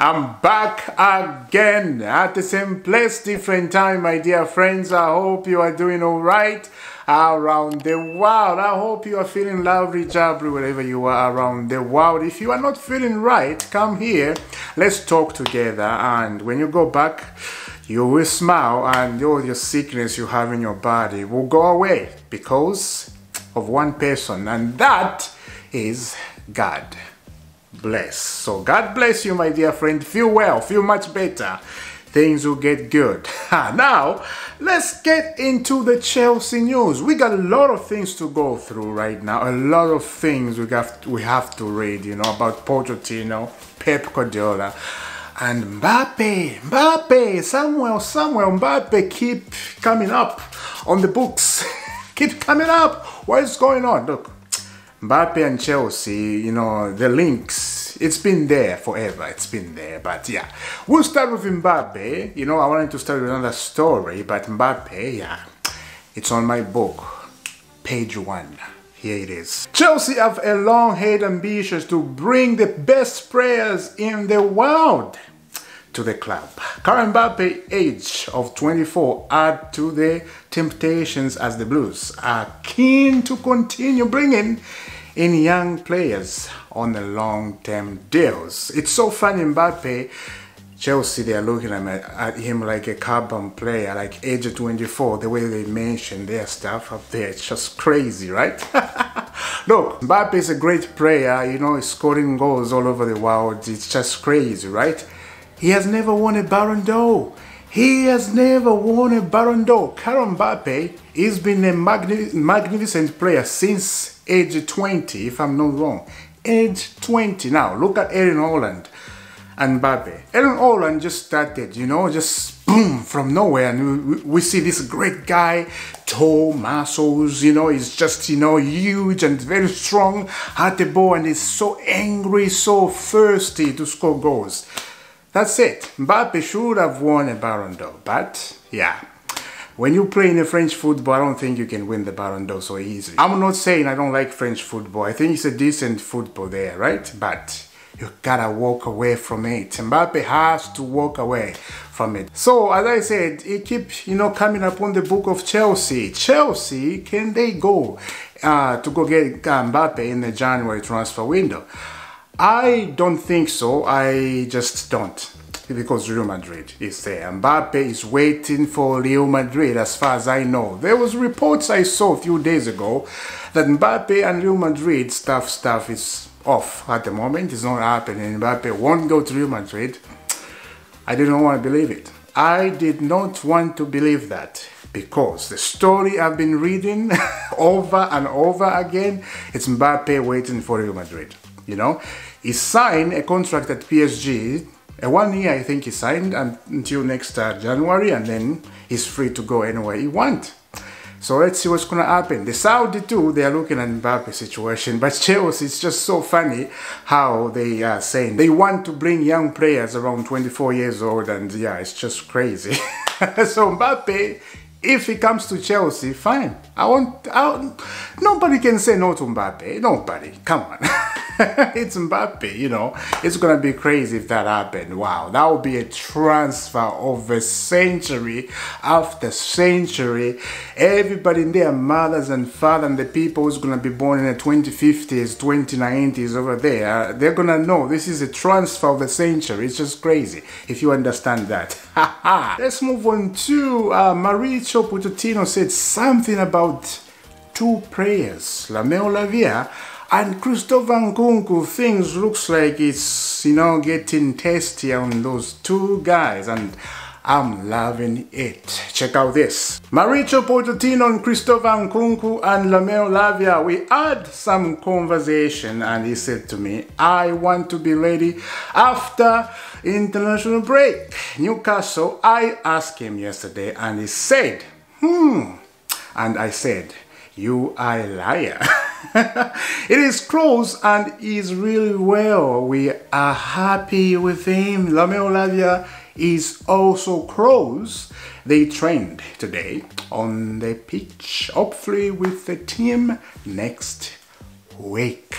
I'm back again at the same place, different time, my dear friends. I hope you are doing all right around the world. I hope you are feeling lovely, jabry, wherever you are around the world. If you are not feeling right, come here. Let's talk together. And when you go back, you will smile and all your sickness you have in your body will go away because of one person, and that is God. Bless. So God bless you, my dear friend. Feel well, feel much better. Things will get good. Now, let's get into the Chelsea news. We got a lot of things to go through right now. A lot of things we have to read, you know, about Pochettino, Pep Guardiola, and Mbappe. Somewhere, Mbappe keep coming up on the books. Keep coming up. What is going on? Look. Mbappe and Chelsea, you know, the links, it's been there forever, it's been there, but yeah. We'll start with Mbappe. You know, I wanted to start with another story, but Mbappe, yeah, it's on my book, page 1. Here it is. Chelsea have a long-held ambitions to bring the best players in the world to the club. Current Mbappe, age of 24, add to the temptations as the Blues are keen to continue bringing in young players on the long-term deals. It's so funny, Mbappe, Chelsea, they are looking at him like a carbon player, like age of 24, the way they mention their stuff up there. It's just crazy, right? Look, Mbappe is a great player, you know, he's scoring goals all over the world. It's just crazy, right? He has never won a Ballon d'Or. He has never won a Ballon d'Or. Kylian Mbappe has been a magnificent player since age 20, if I'm not wrong. Age 20. Now, look at Erling Haaland and Mbappe. Erling Haaland just started, you know, just boom, from nowhere. And we see this great guy, tall, muscles, you know, he's just, you know, huge and very strong at the ball. And he's so angry, so thirsty to score goals. That's it. Mbappe should have won a Ballon d'Or, but yeah, when you play in a French football, I don't think you can win the Ballon d'Or so easily. I'm not saying I don't like French football. I think it's a decent football there, right? But you gotta walk away from it. Mbappe has to walk away from it. So, as I said, it keeps, you know, coming up on the book of Chelsea. Chelsea, can they go to go get Mbappe in the January transfer window? I don't think so. I just don't, because Real Madrid is there. Mbappe is waiting for Real Madrid, as far as I know. There was reports I saw a few days ago that Mbappe and Real Madrid stuff is off at the moment. It's not happening. Mbappe won't go to Real Madrid. I didn't want to believe it. I did not want to believe that, because the story I've been reading over and over again, it's Mbappe waiting for Real Madrid. You know, he signed a contract at PSG, a 1 year I think he signed until next January, and then he's free to go anywhere he wants. So let's see what's going to happen. The Saudi too, they are looking at Mbappe's situation, but Chelsea, it's just so funny how they are saying they want to bring young players around 24 years old, and yeah, it's just crazy. So Mbappe, if he comes to Chelsea, fine. Nobody can say no to Mbappe. Nobody. Come on. It's Mbappe, you know. It's going to be crazy if that happened. Wow. That would be a transfer of a century after century. Everybody in their mothers and fathers and the people who's going to be born in the 2050s, 2090s over there, they're going to know this is a transfer of a century. It's just crazy if you understand that. Let's move on to Mauricio Pochettino said something about two players, Romeo Lavia and Romeo Nkunku. Things looks like it's, you know, getting tasty on those two guys, and I'm loving it. Check out this. Mauricio Pochettino and Romeo Nkunku and Romeo Lavia, we had some conversation, and he said to me, I want to be ready after international break. Newcastle, I asked him yesterday, and he said, and I said, you are a liar. It is close and is really well. We are happy with him. Romeo Lavia is also close. They trained today on the pitch, hopefully with the team next week.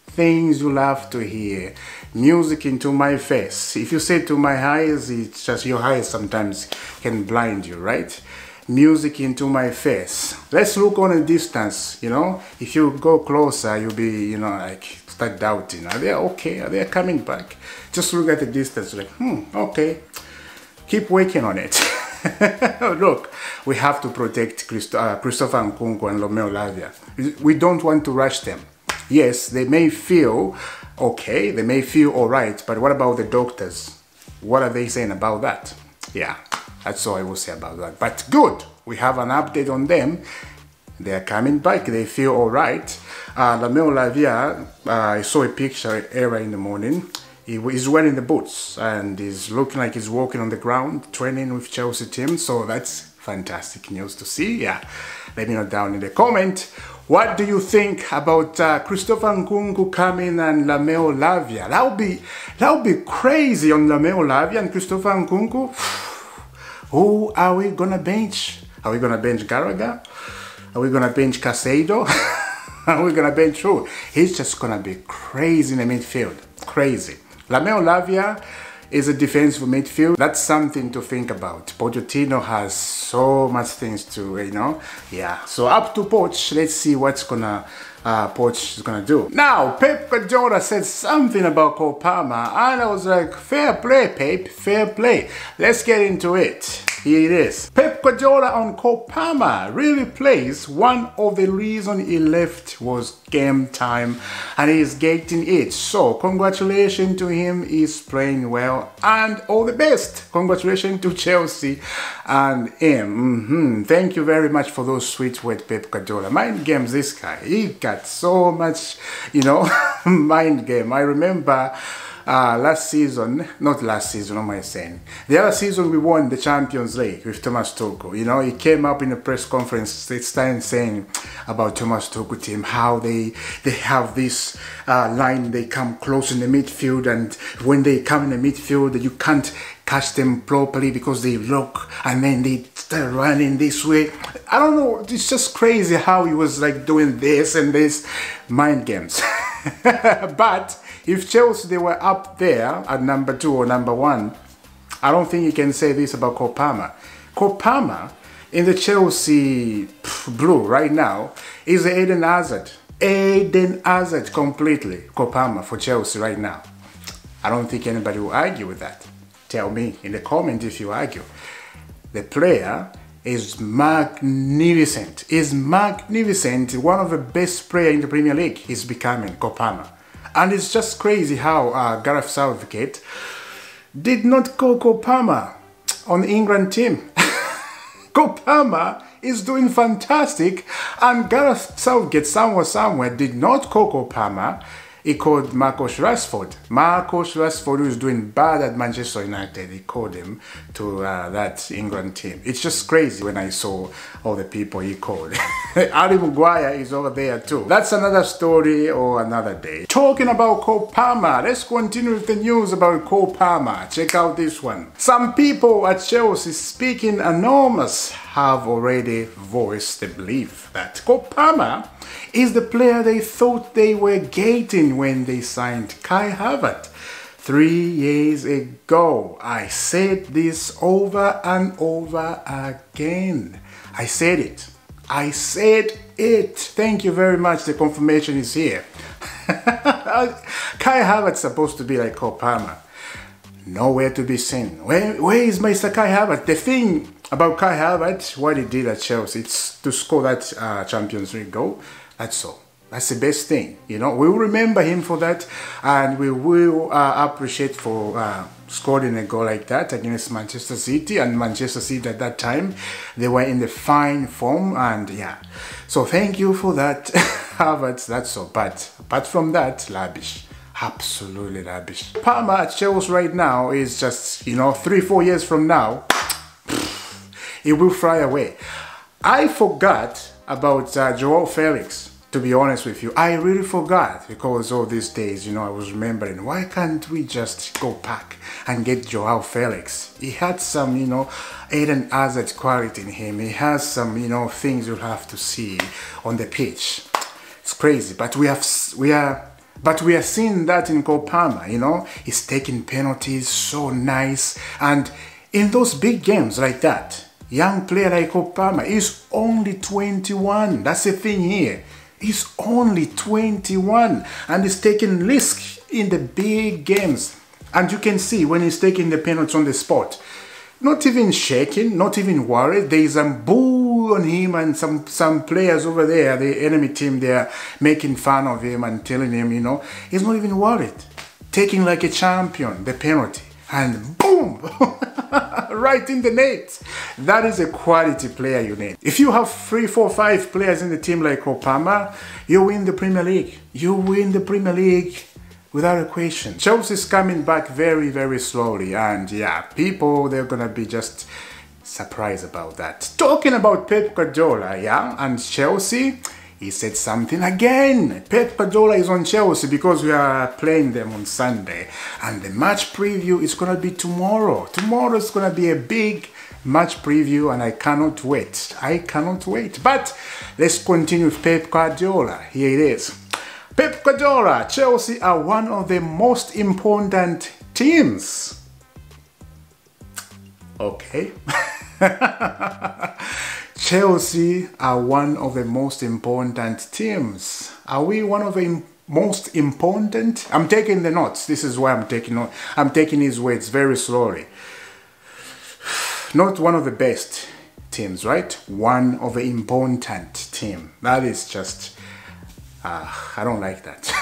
Things you love to hear. music into my face. If you say to my eyes, it's just your eyes sometimes can blind you, right? Music into my face. Let's look on a distance, you know. If you go closer, you'll be, you know, like start doubting. Are they okay? Are they coming back? Just look at the distance, like, okay. Keep working on it. Look, we have to protect Christopher Nkunku and Romeo Lavia. We don't want to rush them. Yes, they may feel okay, they may feel all right, but what about the doctors? What are they saying about that? Yeah, that's all I will say about that. But good, we have an update on them. They are coming back, they feel all right. Romeo Lavia, I saw a picture earlier in the morning. He's wearing the boots and he's looking like he's walking on the ground, training with Chelsea team. So that's fantastic news to see. Yeah, let me know down in the comment. What do you think about Christopher Nkunku coming and Romeo Lavia? That would be crazy on Romeo Lavia and Christopher Nkunku. Who are we gonna bench? Are we gonna bench Gallagher? Are we gonna bench Casado? Are we gonna bench who? He's just gonna be crazy in the midfield. Crazy. Romeo Lavia is a defensive midfield. That's something to think about. Pochettino has so much things to, you know, yeah. So up to Poch, let's see what's Poch is gonna do. Now, Pep Guardiola said something about Cole Palmer, and I was like, fair play, Pep, fair play. Let's get into it. Here it is. Pep Guardiola on Cole Palmer really plays. One of the reasons he left was game time, and he's getting it. So congratulations to him. He's playing well, and all the best. Congratulations to Chelsea and him. Thank you very much for those sweet words, Pep Guardiola. Mind games, this guy. He got so much, you know, mind game. I remember last season, not last season, what am I saying? The other season we won the Champions League with Thomas Tuchel. You know, he came up in a press conference this time saying about Thomas Tuchel team, how they have this line, they come close in the midfield, and when they come in the midfield, you can't catch them properly because they look and then they start running this way. I don't know, it's just crazy how he was like doing this and this mind games. But if Chelsea, they were up there at number 2 or number 1, I don't think you can say this about Cole Palmer. Cole Palmer in the Chelsea blue right now is the Eden Hazard. Eden Hazard completely. Cole Palmer for Chelsea right now. I don't think anybody will argue with that. Tell me in the comment if you argue. The player is magnificent. Is magnificent. One of the best players in the Premier League is becoming Cole Palmer. And it's just crazy how Gareth Southgate did not call Cole Palmer on the England team. Cole Palmer is doing fantastic, and Gareth Southgate somewhere did not call Cole Palmer. He called Marcus Rashford. Marcus Rashford, who is doing bad at Manchester United, he called him to that England team. It's just crazy when I saw all the people he called. Harry Maguire is over there too. That's another story or another day. Talking about Cole Palmer, let's continue with the news about Cole Palmer. Check out this one. Some people at Chelsea, speaking anonymous, have already voiced the belief that Cole Palmer is the player they thought they were getting when they signed Kai Havertz 3 years ago. I said this over and over again. I said it. I said it. Thank you very much. The confirmation is here. Kai Havertz supposed to be like Cole Palmer. Nowhere to be seen. Where is Mr. Kai Havertz? The thing about Kai Havertz, what he did at Chelsea, it's to score that Champions League goal. That's all. That's the best thing. You know, we will remember him for that, and we will appreciate for scoring a goal like that against Manchester City. And Manchester City at that time, they were in the fine form, and yeah. So thank you for that, Havertz. That's all. But apart from that, rubbish. Absolutely rubbish. Palmer at Chelsea right now is just, you know, 3-4 years from now, it will fly away. I forgot about Joao Felix, to be honest with you. I really forgot, because all these days, you know, I was remembering, why can't we just go back and get Joao Felix? He had some, you know, Eden Hazard quality in him. He has some, you know, things you'll have to see on the pitch. It's crazy, but we are But we are seeing that in Kopama, you know, he's taking penalties so nice. And in those big games like that, young player like Kopama is only 21. That's the thing here. He's only 21 and he's taking risks in the big games. And you can see when he's taking the penalty on the spot, not even shaking, not even worried. There is a boo on him, and some players over there, the enemy team, they are making fun of him and telling him, you know, he's not even worried. Taking like a champion, the penalty, and boom, right in the net. That is a quality player you need. If you have 3, 4, 5 players in the team like Kopama, you win the Premier League. You win the Premier League without a question. Chelsea's coming back very, very slowly, and yeah, people, they're gonna be just surprised about that. Talking about Pep Guardiola, yeah, and Chelsea, he said something again. Pep Guardiola is on Chelsea because we are playing them on Sunday, and the match preview is gonna be tomorrow. Tomorrow is gonna be a big match preview, and I cannot wait. I cannot wait. But let's continue with Pep Guardiola. Here it is. Pep Guardiola, Chelsea are one of the most important teams. Okay. Chelsea are one of the most important teams. Are we one of the most important? I'm taking the notes. This is why I'm taking his words very slowly. Not one of the best teams, right? One of the important team. That is just... I don't like that.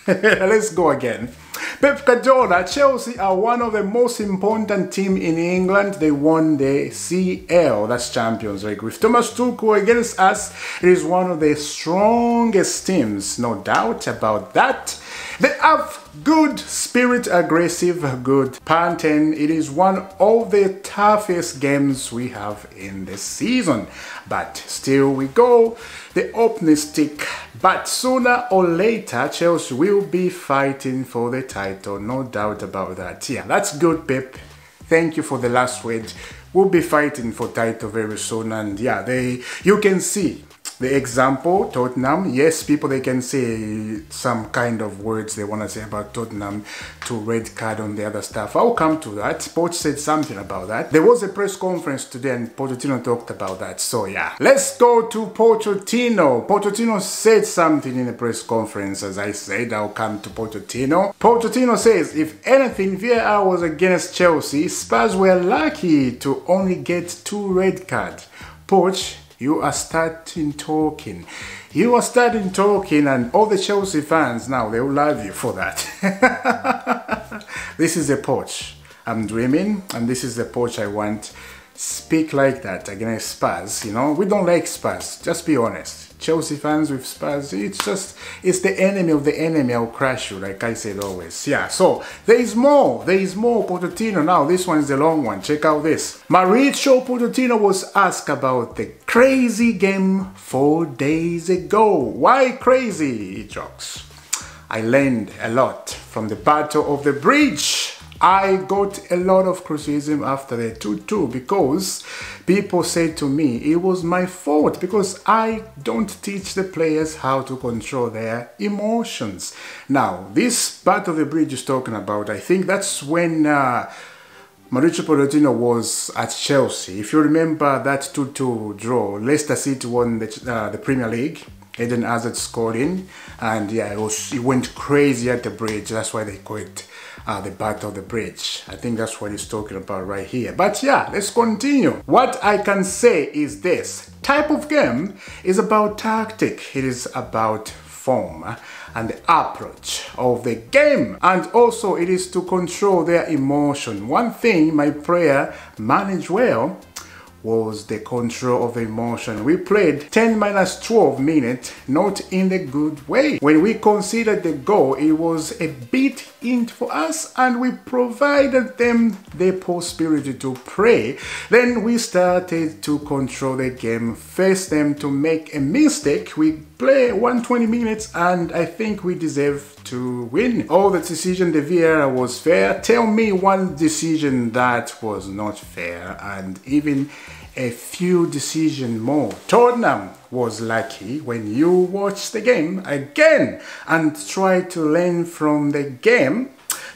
Let's go again. Pep Guardiola, Chelsea are one of the most important teams in England. They won the CL, that's Champions League. With Thomas Tuchel against us, it is one of the strongest teams, no doubt about that. They have good spirit, aggressive, good pattern. It is one of the toughest games we have in the season. But still we go, the optimistic. But sooner or later, Chelsea will be fighting for the title, no doubt about that. Yeah, that's good, Pep. Thank you for the last word. We'll be fighting for title very soon, and yeah, you can see the example, Tottenham. Yes, people, they can say some kind of words they want to say about Tottenham, to red card on the other stuff. I'll come to that. Poch said something about that. There was a press conference today and Pochettino talked about that. So yeah, let's go to Pochettino. Pochettino said something in the press conference. As I said, I'll come to Pochettino. Pochettino says, if anything, VAR was against Chelsea. Spurs were lucky to only get 2 red cards. Poch, you are starting talking. You are starting talking, and all the Chelsea fans now, they will love you for that. This is the Poch I'm dreaming, and this is the Poch I want. Speak like that against Spurs, you know. We don't like Spurs, just be honest. Chelsea fans with Spurs, it's the enemy of the enemy. I'll crush you, like I said always. Yeah, so there is more Pochettino. Now this one is the long one. Check out this. Mauricio Pochettino was asked about the crazy game 4 days ago. Why crazy? He jokes. I learned a lot from the Battle of the Bridge. I got a lot of criticism after the 2-2 because people said to me it was my fault because I don't teach the players how to control their emotions. Now, this Battle of the Bridge is talking about, I think that's when Mauricio Pochettino was at Chelsea. If you remember that 2-2 draw, Leicester City won the Premier League. Eden Hazard scored in, and yeah, it went crazy at the bridge. That's why they call it the Battle of the Bridge. I think that's what he's talking about right here. But yeah, let's continue. What I can say is this type of game is about tactic. It is about form and the approach of the game, and also it is to control their emotion. One thing my player managed well was the control of the emotion. We played 10-12 minutes, not in the good way. When we considered the goal, it was a bit in for us, and we provided them the possibility to pray. Then we started to control the game, face them to make a mistake. We play 120 minutes, and I think we deserve to win. All the decision, the VAR was fair. Tell me one decision that was not fair, and even a few decisions more. Tottenham was lucky when you watch the game again and try to learn from the game.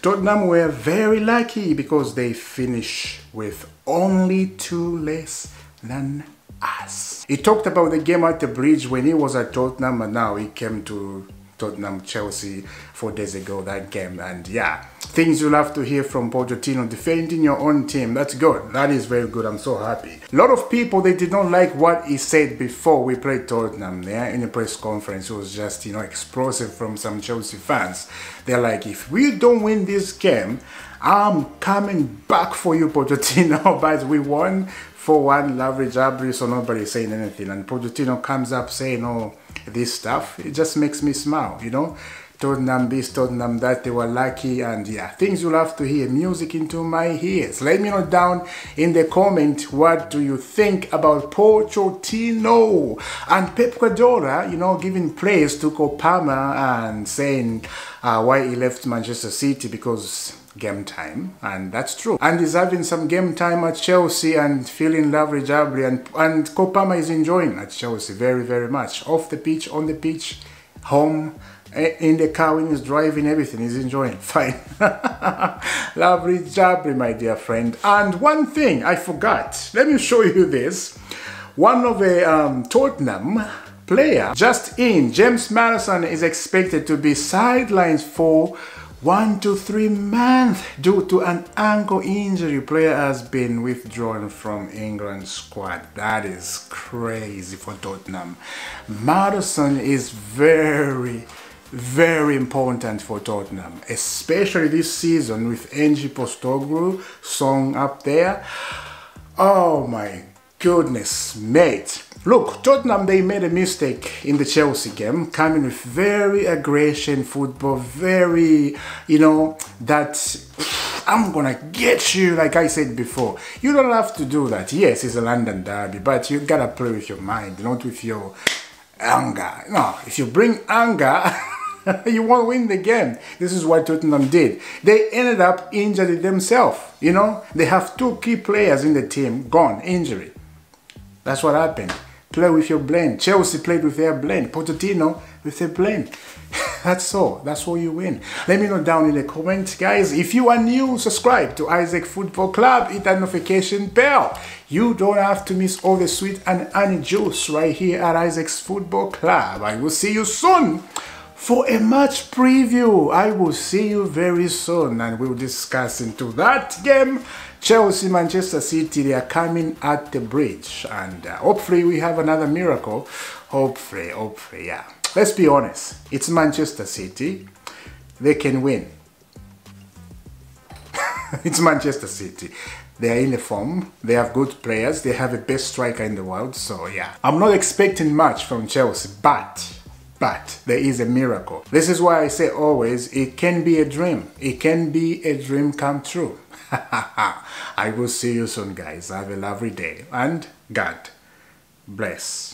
Tottenham were very lucky because they finished with only 2 less than us. He talked about the game at the bridge when he was at Tottenham, and now he came to Tottenham Chelsea 4 days ago, that game. And yeah, things you'll have to hear from Pochettino defending your own team. That's good. That is very good. I'm so happy. A lot of people, they did not like what he said before we played Tottenham. Yeah, in a press conference, it was just, you know, explosive from some Chelsea fans. They're like, if we don't win this game, I'm coming back for you, Pochettino. But we won 4-1, Lavia, so nobody's saying anything. And Pochettino comes up saying, oh, this stuff. It just makes me smile, you know. Tottenham this, Tottenham that, they were lucky. And yeah, things you'll have to hear. Music into my ears. Let me know down in the comment, what do you think about Pochettino and Pep Guardiola, you know, giving praise to Kopama and saying why he left Manchester City because game time, and that's true. And he's having some game time at Chelsea and feeling lovely jubbly, and Kopama is enjoying at Chelsea very, very much. Off the pitch, on the pitch, home, in the car when he's driving, everything he's enjoying. Fine. Lovely jubbly, my dear friend. And one thing I forgot, let me show you this. One of the Tottenham player just in, James Maddison, is expected to be sidelined for 1 to 3 months due to an ankle injury. Player has been withdrawn from England squad. That is crazy for Tottenham. Maddison is very, very important for Tottenham, especially this season with Ange Postecoglou song up there. Oh my goodness, mate. Look, Tottenham, they made a mistake in the Chelsea game, coming with very aggression football, very, you know, that I'm gonna get you, like I said before. You don't have to do that. Yes, it's a London derby, but you gotta play with your mind, not with your anger. No, if you bring anger, you won't win the game. This is what Tottenham did. They ended up injuring themselves, you know. They have 2 key players in the team gone, injury. That's what happened. Play with your blend. Chelsea played with their blend. Pochettino with their blend. That's all. That's all you win. Let me know down in the comments, guys. If you are new, subscribe to Isaac Football Club. Hit that notification bell. You don't have to miss all the sweet and honey juice right here at Isaac's Football Club. I will see you soon for a match preview. I will see you very soon, and we'll discuss into that game. Chelsea, Manchester City, they are coming at the bridge, and hopefully we have another miracle. Hopefully, yeah. Let's be honest, it's Manchester City. They can win. It's Manchester City. They are in the form, they have good players, they have the best striker in the world, so yeah. I'm not expecting much from Chelsea, but there is a miracle. This is why I say always, it can be a dream. It can be a dream come true. I will see you soon, guys. Have a lovely day, and God bless.